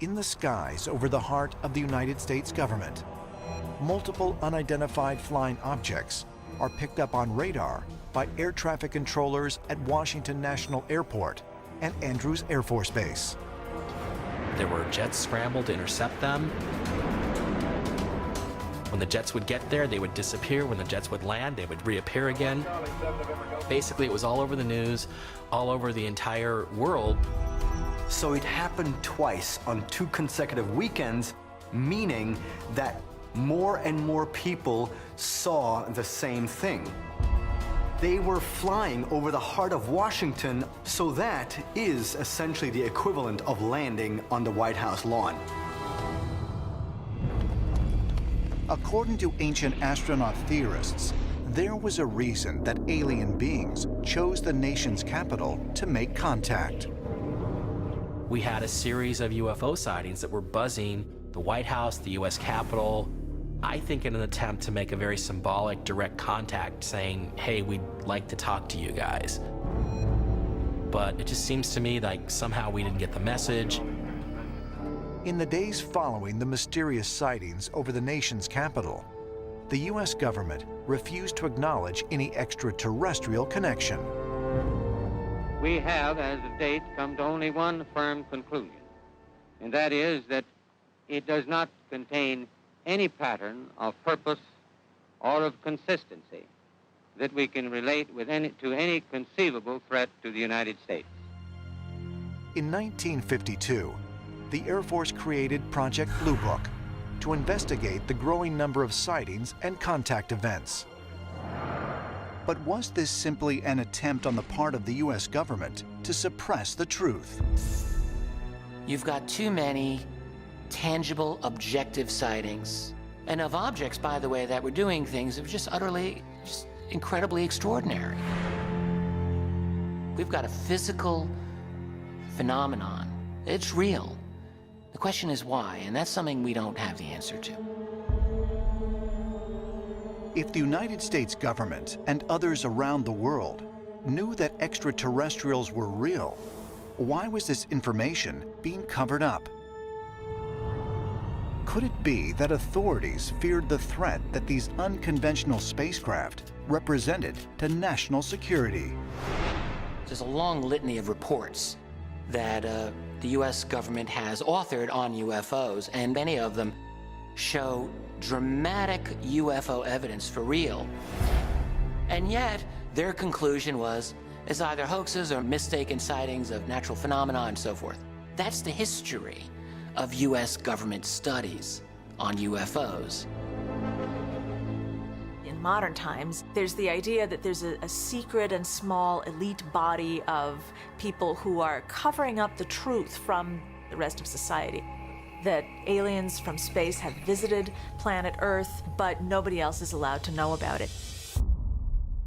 In the skies over the heart of the United States government, multiple unidentified flying objects are picked up on radar by air traffic controllers at Washington National Airport and Andrews Air Force Base. There were jets scrambled to intercept them. When the jets would get there, they would disappear. When the jets would land, they would reappear again. Basically, it was all over the news, all over the entire world. So it happened twice on 2 consecutive weekends, meaning that more and more people saw the same thing. They were flying over the heart of Washington, so that is essentially the equivalent of landing on the White House lawn. According to ancient astronaut theorists, there was a reason that alien beings chose the nation's capital to make contact. We had a series of UFO sightings that were buzzing the White House, the US Capitol, I think in an attempt to make a very symbolic direct contact saying, hey, we'd like to talk to you guys. But it just seems to me like somehow we didn't get the message. In the days following the mysterious sightings over the nation's capital, the US government refused to acknowledge any extraterrestrial connection. We have, as of date, come to only one firm conclusion, and that is that it does not contain any pattern of purpose or of consistency that we can relate to any conceivable threat to the United States. In 1952, the Air Force created Project Blue Book to investigate the growing number of sightings and contact events. But was this simply an attempt on the part of the US government to suppress the truth? You've got too many tangible, objective sightings. And of objects, by the way, that were doing things that were just incredibly extraordinary. We've got a physical phenomenon. It's real. The question is why, and that's something we don't have the answer to. If the United States government and others around the world knew that extraterrestrials were real, why was this information being covered up? Could it be that authorities feared the threat that these unconventional spacecraft represented to national security? There's a long litany of reports that the US government has authored on UFOs, and many of them show dramatic UFO evidence for real. And yet, their conclusion was, it's either hoaxes or mistaken sightings of natural phenomena and so forth. That's the history of US government studies on UFOs. In modern times, there's the idea that there's a secret and small elite body of people who are covering up the truth from the rest of society. That aliens from space have visited planet Earth, but nobody else is allowed to know about it.